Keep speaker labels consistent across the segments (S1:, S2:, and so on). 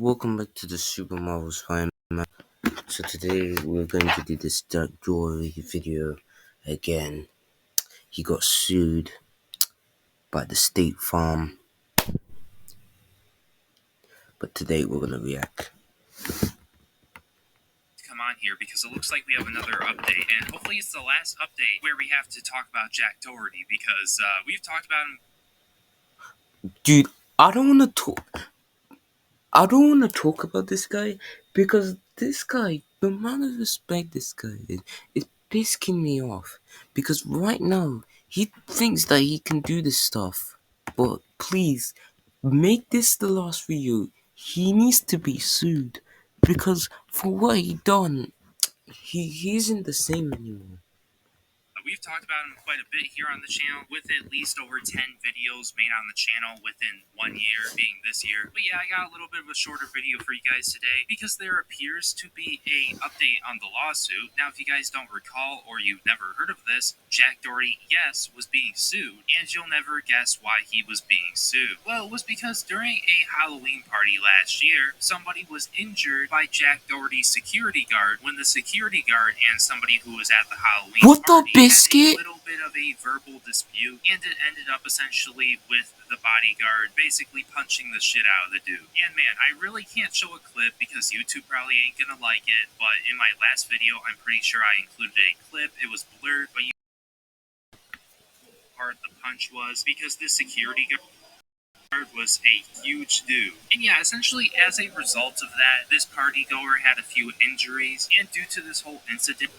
S1: welcome back to the SuperMarvelSpider-Man. So today we're going to do this Doherty video again. He got sued by the State Farm, but today we're gonna react.
S2: Come on here because it looks like we have another update, and hopefully it's the last update where we have to talk about Jack Doherty because we've talked about him.
S1: Dude, I don't wanna talk about this guy because this guy, the amount of respect this guy is pissing me off. Because right now he thinks that he can do this stuff, but please make this the last video. He needs to be sued because for what he done, he isn't the same anymore.
S2: We've talked about him quite a bit here on the channel, with at least over 10 videos made on the channel within 1 year, being this year. But yeah, I got a little bit of a shorter video for you guys today, because there appears to be a update on the lawsuit. Now, if you guys don't recall, or you've never heard of this, Jack Doherty, yes, was being sued, and you'll never guess why he was being sued. Well, it was because during a Halloween party last year, somebody was injured by Jack Doherty's security guard when the security guard and somebody who was at the Halloween
S1: What the
S2: party
S1: biscuit?
S2: a little bit of a verbal dispute, and it ended up essentially with the bodyguard basically punching the shit out of the dude. And man, I really can't show a clip because YouTube probably ain't gonna like it, but in my last video, I'm pretty sure I included a clip. It was blurred, but you part the punch was because this security guard was a huge dude. And yeah, essentially as a result of that, this party goer had a few injuries, and due to this whole incident,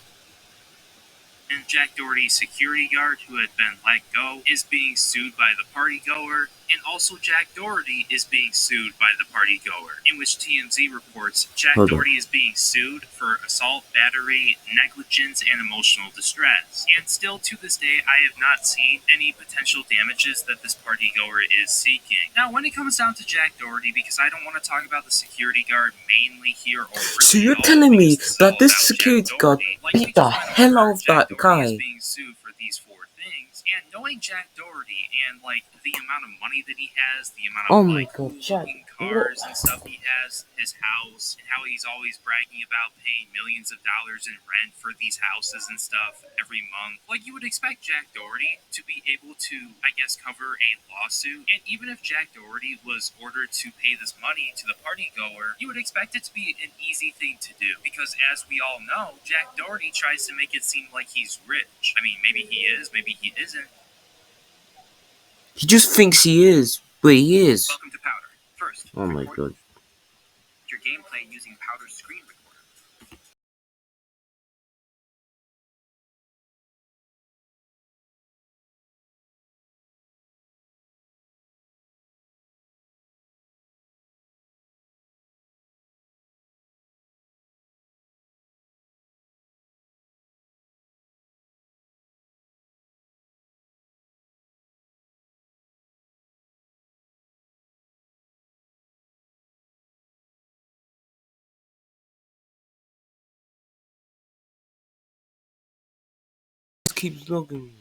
S2: and Jack Doherty's security guard, who had been let go, is being sued by the party goer, and also Jack Doherty is being sued by the party goer, in which TMZ reports Jack Doherty is being sued for assault, battery, negligence, and emotional distress. And still to this day, I have not seen any potential damages that this party goer is seeking. Now, when it comes down to Jack Doherty, because I don't want to talk about the security guard mainly here, or really
S1: So you're telling me that this security guard beat the hell out of that guy?
S2: Being sued for these four things, and knowing Jack Doherty and the amount of money that he has, the amount of cars and stuff he has, his house, and how he's always bragging about paying millions of dollars in rent for these houses and stuff every month. You would expect Jack Doherty to be able to, I guess, cover a lawsuit. And even if Jack Doherty was ordered to pay this money to the party goer, you would expect it to be an easy thing to do, because as we all know, Jack Doherty tries to make it seem like he's rich. I mean, maybe he is, maybe he isn't.
S1: He just thinks he is, but he is.
S2: Welcome to Powder. First,
S1: oh my god.
S2: Your gameplay using Powder's screen recorder.
S1: Keeps logging.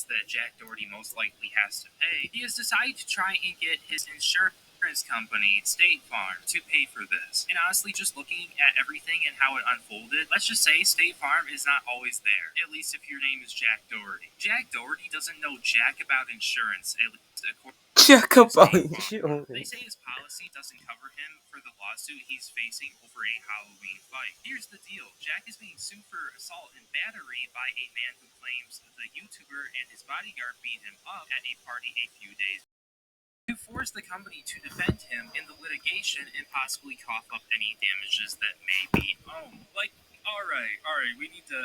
S2: That Jack Doherty most likely has to pay, he has decided to try and get his insurance company, State Farm, to pay for this. And honestly, just looking at everything and how it unfolded, let's just say State Farm is not always there, at least if your name is Jack Doherty. Jack Doherty doesn't know jack about insurance, at least according
S1: Jack about
S2: insurance. They say his policy doesn't cover him for the lawsuit he's facing over a Halloween fight. Here's the deal. Jack is being sued for assault and battery by a man who claims the YouTuber and his bodyguard beat him up at a party a few days to force the company to defend him in the litigation and possibly cough up any damages that may be owed. Alright, we need to...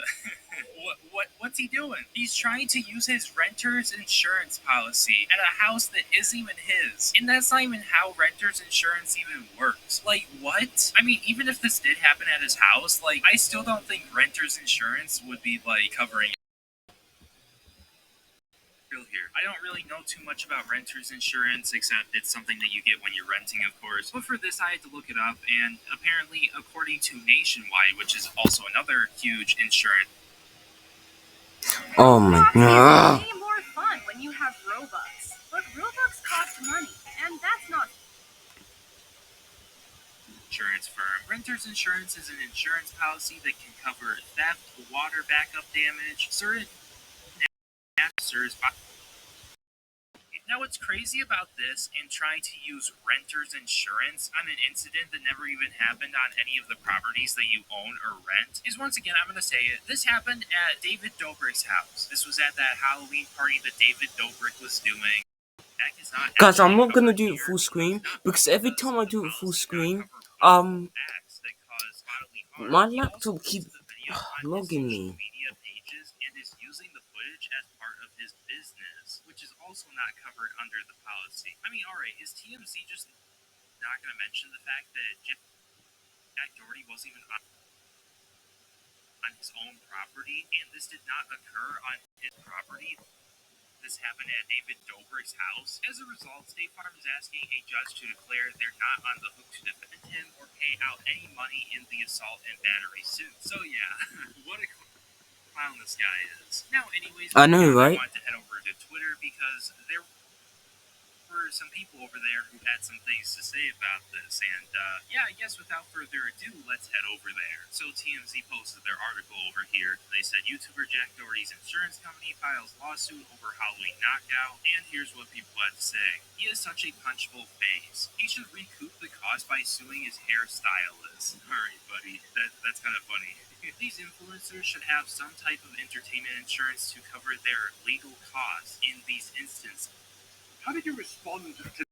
S2: What's he doing? He's trying to use his renter's insurance policy at a house that isn't even his. And that's not even how renter's insurance even works. What? I mean, even if this did happen at his house, I still don't think renter's insurance would be, covering here. I don't really know too much about renter's insurance, except it's something that you get when you're renting, of course. But for this, I had to look it up, and apparently, according to Nationwide, which is also another huge insurance.
S1: Oh my god.
S3: It's way more fun when you have Robux. But Robux cost money, and that's not...
S2: insurance firm. Renter's insurance is an insurance policy that can cover theft, water backup damage, certain disasters. Now, what's crazy about this and trying to use renter's insurance on an incident that never even happened on any of the properties that you own or rent is, once again, I'm going to say it, this happened at David Dobrik's house. This was at that Halloween party that David Dobrik was doing. That is not
S1: Guys, I'm
S2: actually
S1: not gonna
S2: covered
S1: do it
S2: here
S1: full
S2: because
S1: screen because every time I
S2: the
S1: do it full
S2: policy not
S1: screen,
S2: cover wrongful acts that cause bodily harm.
S1: my
S2: He also
S1: laptop keeps
S2: posted the video on his
S1: logging
S2: social
S1: me.
S2: media pages and is using the footage as part of his business, which is also not covered under the policy. I mean, alright, is TMZ just not going to mention the fact that Jack Doherty wasn't even on his own property and this did not occur on his property? This happened at David Dobrik's house. As a result, State Farm is asking a judge to declare they're not on the hook to defend him or pay out any money in the assault and battery suit. So yeah, what a clown this guy is. Now, anyways,
S1: I
S2: moving
S1: know,
S2: on, I
S1: right?
S2: wanted to head over to Twitter because there were some people over there who had some things to say about this. And yeah, I guess without further ado, let's head over there. So TMZ posted their article over here. They said YouTuber Jack Doherty's insurance company files lawsuit over Halloween knockout. And here's what people had to say. He has such a punchable face. He should recoup the cost by suing his hairstylist. Alright, buddy. That's kind of funny. These influencers should have some type of entertainment insurance to cover their legal costs in these instances. How did you respond to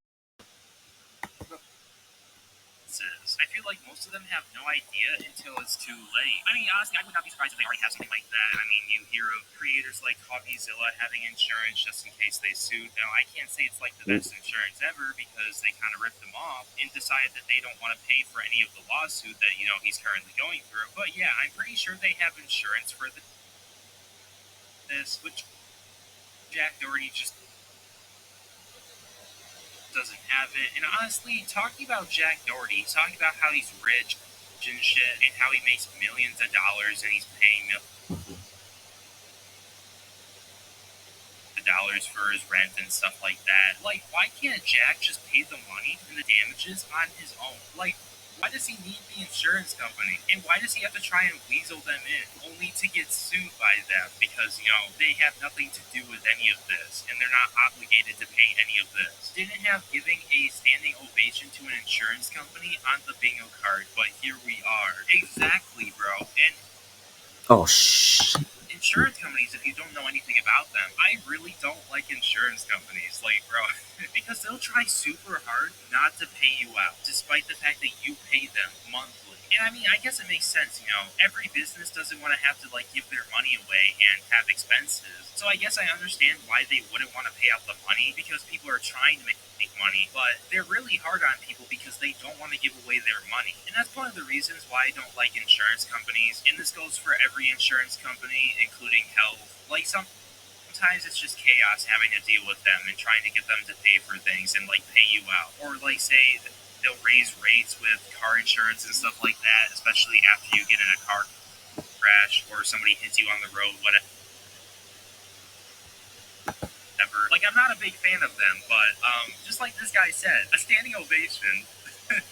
S2: says? I feel like most of them have no idea until it's too late. I mean, honestly, I would not be surprised if they already have something like that. I mean, you hear of creators like Coffeezilla having insurance just in case they sued. Now, I can't say it's like the best insurance ever because they kind of ripped them off and decided that they don't want to pay for any of the lawsuit that, he's currently going through. But yeah, I'm pretty sure they have insurance for this, which Jack Doherty just doesn't have it. And honestly, talking about Jack Doherty, talking about how he's rich and shit, and how he makes millions of dollars and he's paying dollars for his rent and stuff like that. Like, why can't Jack just pay the money and the damages on his own? Like, why does he need the insurance company? And why does he have to try and weasel them in only to get sued by them? Because, they have nothing to do with any of this and they're not obligated to pay any of this. Didn't have giving a standing ovation to an insurance company on the bingo card, but here we are. Exactly, bro. And
S1: Oh shh.
S2: insurance companies, if you don't know anything about them, I really don't like insurance companies. Like, bro, because they'll try super hard not to pay you out, despite the fact that you pay them monthly. And I mean, I guess it makes sense, every business doesn't want to have to, like, give their money away and have expenses. So I guess I understand why they wouldn't want to pay out the money because people are trying to make money, but they're really hard on people because they don't want to give away their money. And that's one of the reasons why I don't like insurance companies. And this goes for every insurance company, including health. Like, sometimes it's just chaos having to deal with them and trying to get them to pay for things and, like, pay you out. Or, like, say they'll raise rates with car insurance and stuff like that, especially after you get in a car crash or somebody hits you on the road, whatever. Like, I'm not a big fan of them, but just like this guy said, a standing ovation.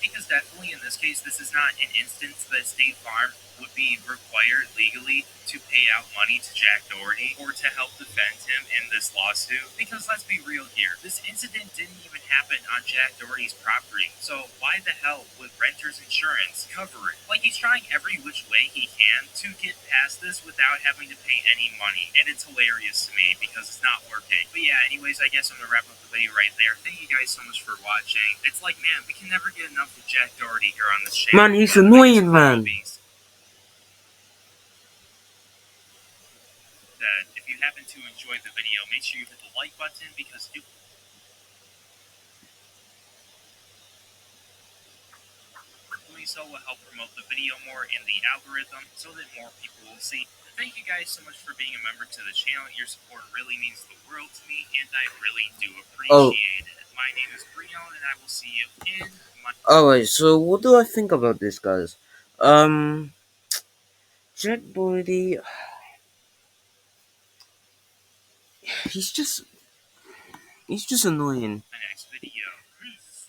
S2: Because definitely in this case, this is not an instance that State Farm would be required legally to pay out money to Jack Doherty or to help defend him in this lawsuit. Because let's be real here, this incident didn't even happen on Jack Doherty's property. So why the hell would renter's insurance cover it? Like, he's trying every which way he can to get past this without having to pay any money. And it's hilarious to me because it's not working. But yeah, anyways, I guess I'm gonna wrap up the video right there. Thank you guys so much for watching. It's like, man, we can never get enough of Jack Doherty here on this channel.
S1: Man, he's
S2: But I guess
S1: annoying,
S2: with that all
S1: man.
S2: being said, if you happen to enjoy the video, make sure you hit the like button because doing so will help promote the video more in the algorithm so that more people will see. Thank you guys so much for being a member to the channel. Your support really means the world to me, and I really do
S1: Oh,
S2: appreciate it. My name is Brion, and I will see you in my...
S1: alright. So what do I think about this, guys? Um, Jack Doherty, he's just he's just annoying.
S2: next video. Peace.